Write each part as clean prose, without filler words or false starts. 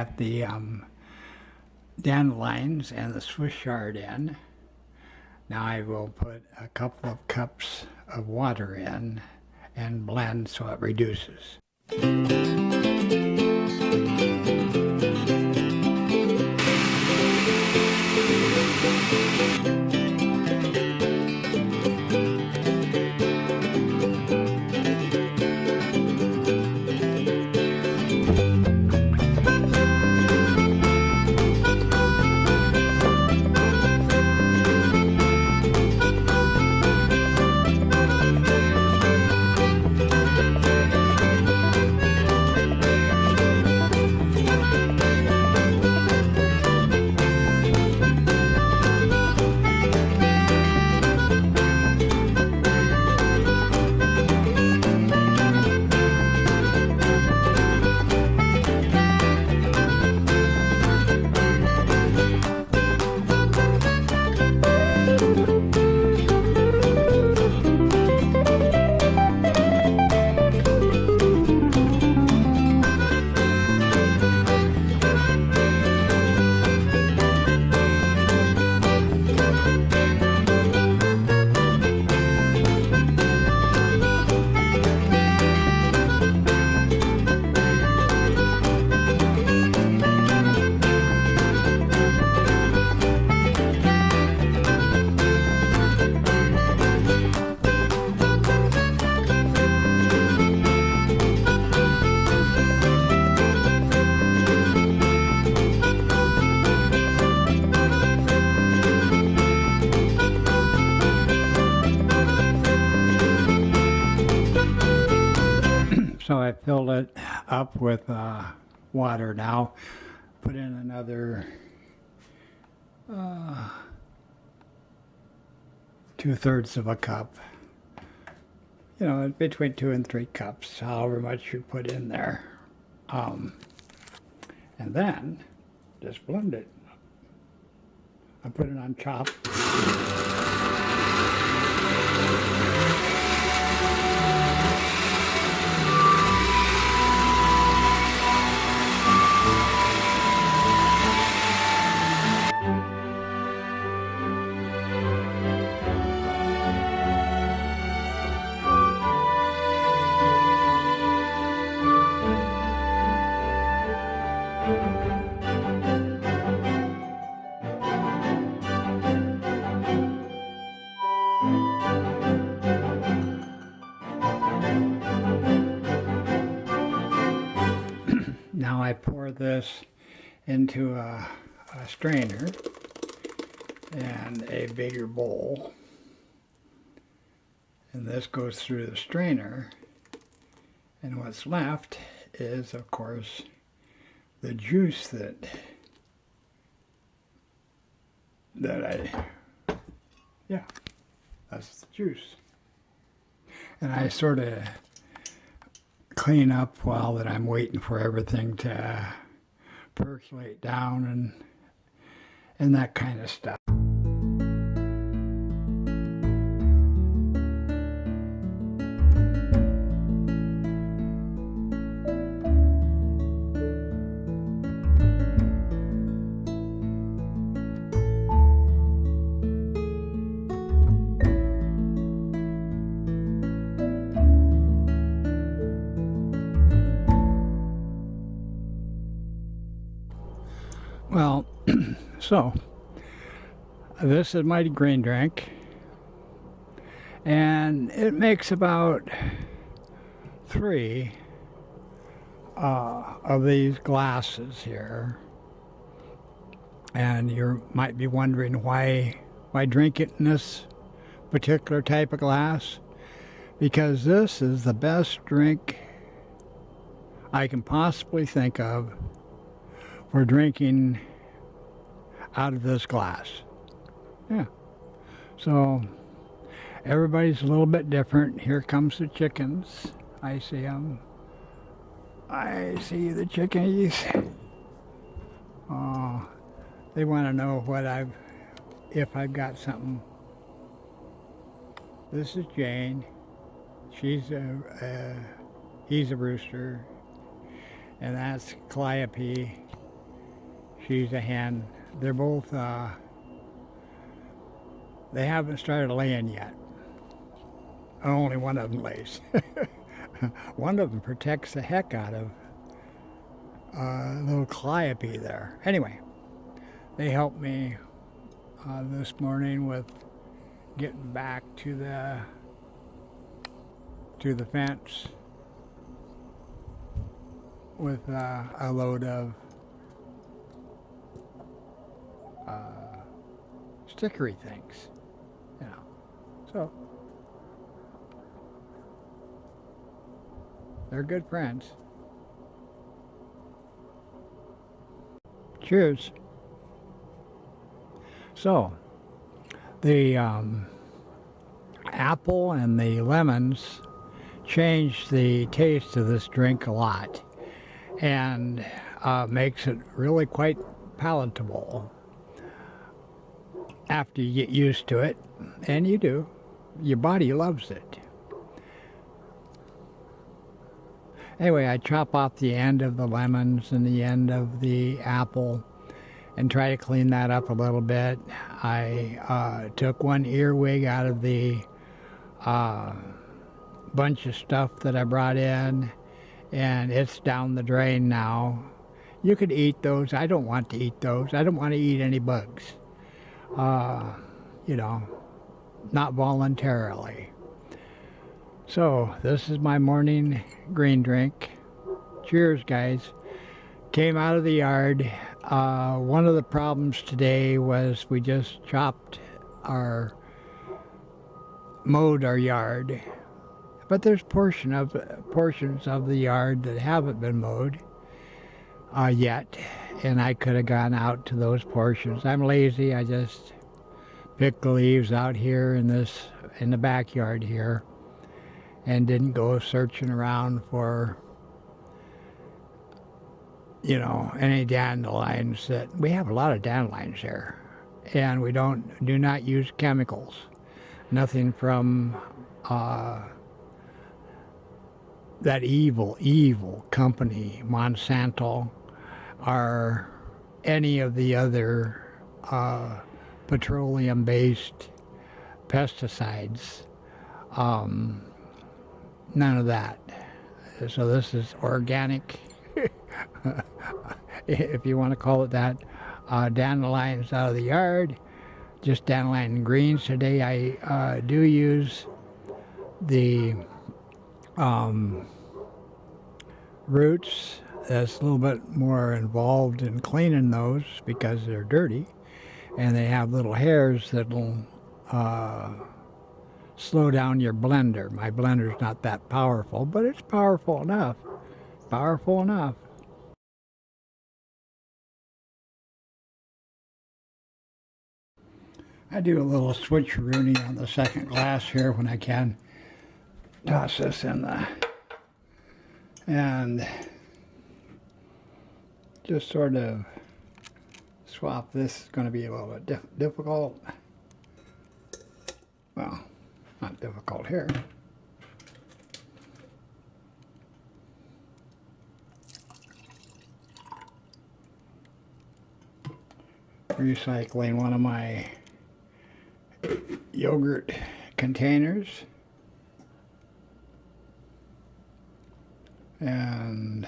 got the dandelions and the Swiss chard in. Now I will put a couple of cups of water in and blend so it reduces. So I filled it up with water now. Put in another 2/3 of a cup. You know, between 2 and 3 cups, however much you put in there. And then just blend it. I put it on chop. Now I pour this into a strainer and a bigger bowl, and this goes through the strainer, and what's left is, of course, the juice that's the juice. And I sort of clean up while that I'm waiting for everything to percolate down and that kind of stuff. Well, so this is my green drink, and it makes about 3 of these glasses here. And you might be wondering why drink it in this particular type of glass, because this is the best drink I can possibly think of for drinking out of this glass. Yeah. So everybody's a little bit different. Here comes the chickens. I see them. I see the chickies. Oh, they want to know if I've got something. This is Jane. He's a rooster. And that's Calliope. She's a hen. They're both, they haven't started laying yet. Only one of them lays. One of them protects the heck out of little calliope there. Anyway, they helped me this morning with getting back to the fence with a load of stickery things, you know. So they're good friends. Cheers. So the apple and the lemons changed the taste of this drink a lot, and makes it really quite palatable after you get used to it, and you do. Your body loves it. Anyway, I chop off the end of the lemons and the end of the apple and try to clean that up a little bit. I took one earwig out of the bunch of stuff that I brought in, and it's down the drain now. You could eat those. I don't want to eat those. I don't want to eat any bugs. You know, not voluntarily. So this is my morning green drink. Cheers, guys. Came out of the yard. One of the problems today was we just mowed our yard, but there's portions of the yard that haven't been mowed yet, and I could have gone out to those portions. I'm lazy. I just picked the leaves out here in the backyard here, and didn't go searching around for, you know, any dandelions. That we have a lot of dandelions here, and we do not use chemicals. Nothing from that evil company, Monsanto, or any of the other petroleum-based pesticides. None of that. So this is organic, if you want to call it that. Dandelions out of the yard, just dandelion greens today. I do use the roots. That's a little bit more involved in cleaning those because they're dirty, and they have little hairs that'll slow down your blender. My blender's not that powerful, but it's powerful enough. Powerful enough. I do a little switcheroony on the second glass here when I can. Toss this in and just sort of swap. This is going to be a little bit difficult. Well, not difficult here. Recycling one of my yogurt containers, and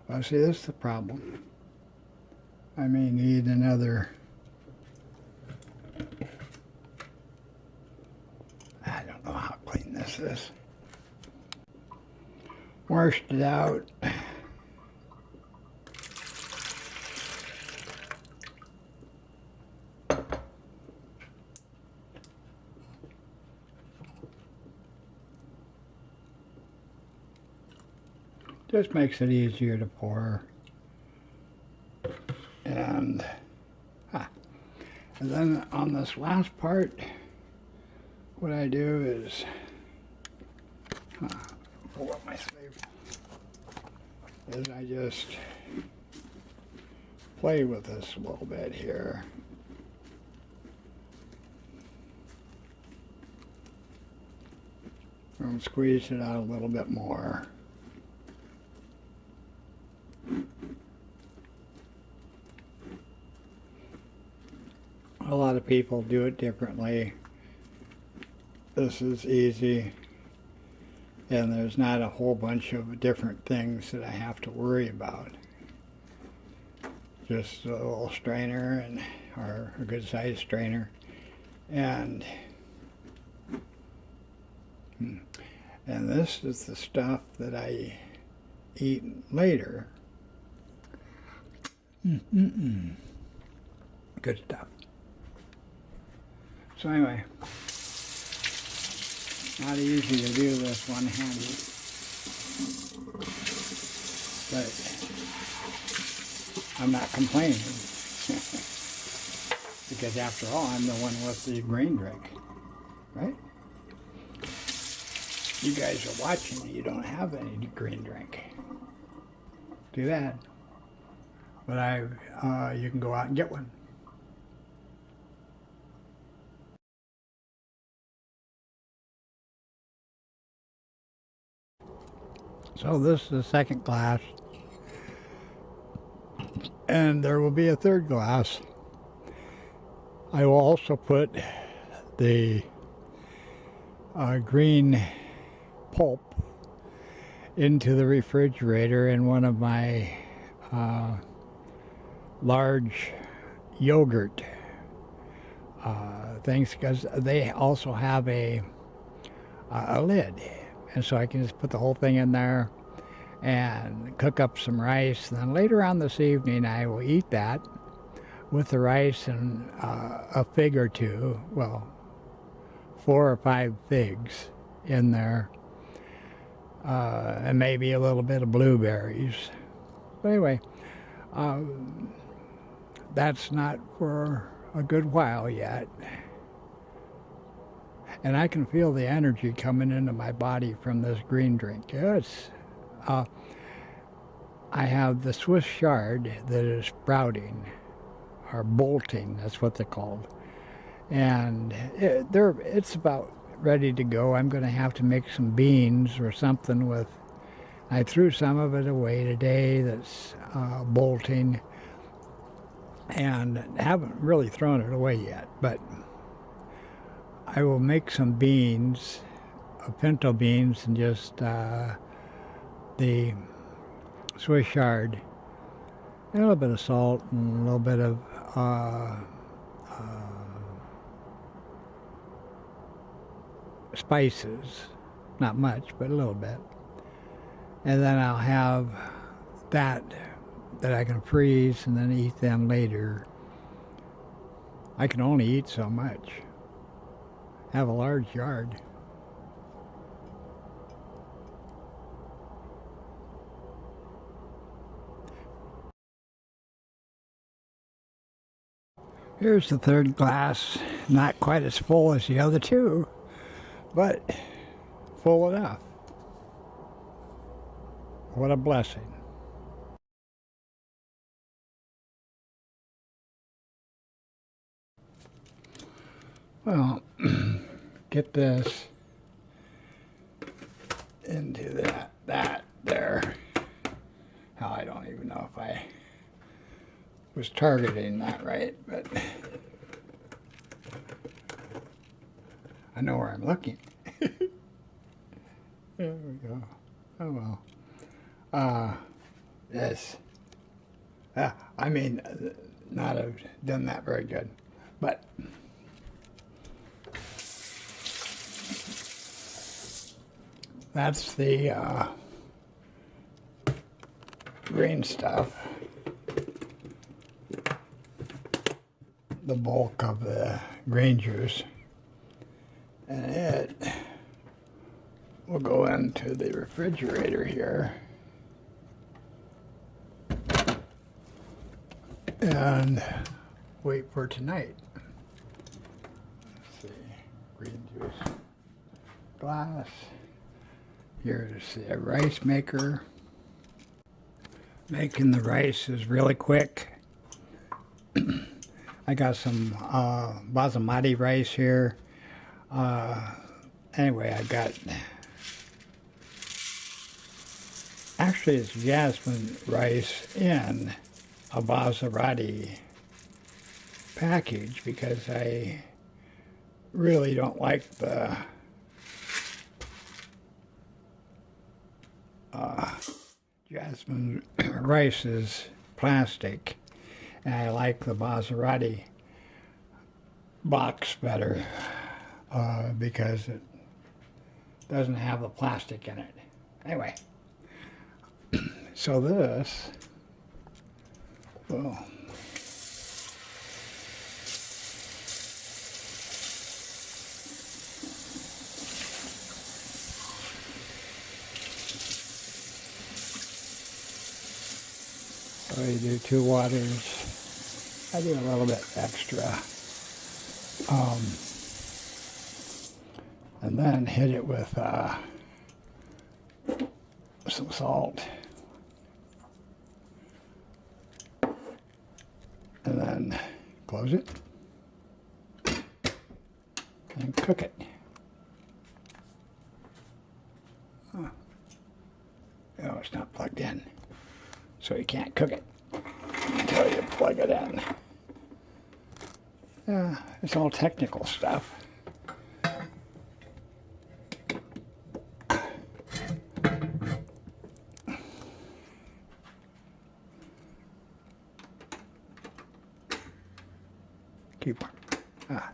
well, see, this is the problem. I may need another. I don't know how clean this is. Washed it out. Just makes it easier to pour. And then on this last part, what I do is pull up my sleeve. Is I just play with this a little bit here. And squeeze it out a little bit more. A lot of people do it differently. This is easy, and there's not a whole bunch of different things that I have to worry about. Just a little strainer or a good sized strainer, and this is the stuff that I eat later. Good stuff. So anyway, not easy to do this one-handed, but I'm not complaining because after all, I'm the one with the green drink, right? You guys are watching, you don't have any green drink. Too bad. But you can go out and get one. So this is the second glass, and there will be a third glass. I will also put the green pulp into the refrigerator in one of my large yogurt things, because they also have a lid, and so I can just put the whole thing in there and cook up some rice, and then later on this evening I will eat that with the rice and a fig or two, well, 4 or 5 figs in there, and maybe a little bit of blueberries. But anyway, that's not for a good while yet. And I can feel the energy coming into my body from this green drink. It's, I have the Swiss chard that is sprouting, or bolting, that's what they're called. And it's about ready to go. I'm going to have to make some beans or something with, I threw some of it away today that's bolting, and haven't really thrown it away yet, but I will make some beans, pinto beans, and just the Swiss chard, and a little bit of salt, and a little bit of spices, not much, but a little bit. And then I'll have that I can freeze and then eat them later. I can only eat so much. I have a large yard. Here's the third glass, not quite as full as the other two, but full enough. What a blessing. Well, get this into that there. Now, I don't even know if I was targeting that right, but I know where I'm looking. There we go. Oh well. Yes. I mean, not have done that very good, but that's the green stuff. The bulk of the green juice, and it will go into the refrigerator here and wait for tonight. Let's see, green juice glass. Here is the rice maker. Making the rice is really quick. I got some basmati rice here. Anyway, I got Actually, it's jasmine rice in a Maserati package because I really don't like the jasmine rice is plastic, and I like the Maserati box better because it doesn't have the plastic in it. Anyway, so this, well, so you do 2 waters. I do a little bit extra. And then hit it with some salt. And then close it and cook it. Oh, it's not plugged in, so you can't cook it until you plug it in. It's all technical stuff. Keep on.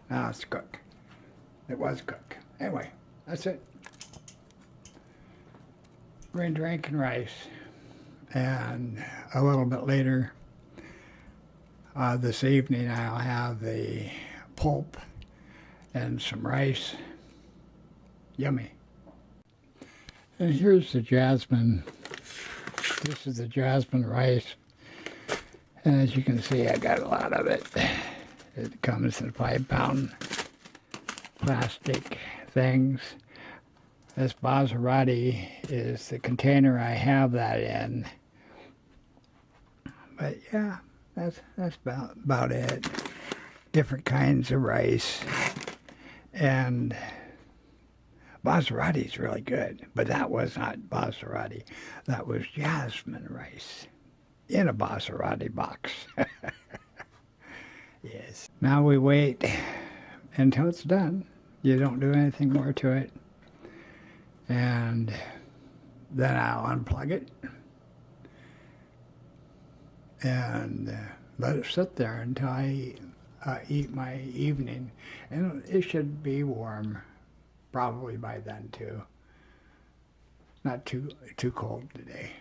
Now it's cooked. It was cooked. Anyway, that's it. We're drinking rice. And a little bit later this evening, I'll have the pulp and some rice. Yummy. And here's the jasmine. This is the jasmine rice. And as you can see, I got a lot of it. It comes in 5-pound plastic things. This Maserati is the container I have that in. But yeah, that's about it. Different kinds of rice. And Maserati's really good, but that was not Maserati. That was jasmine rice in a Maserati box. Yes. Now we wait until it's done. You don't do anything more to it. And then I'll unplug it and let it sit there until I eat my evening. And it should be warm probably by then too. Not too cold today.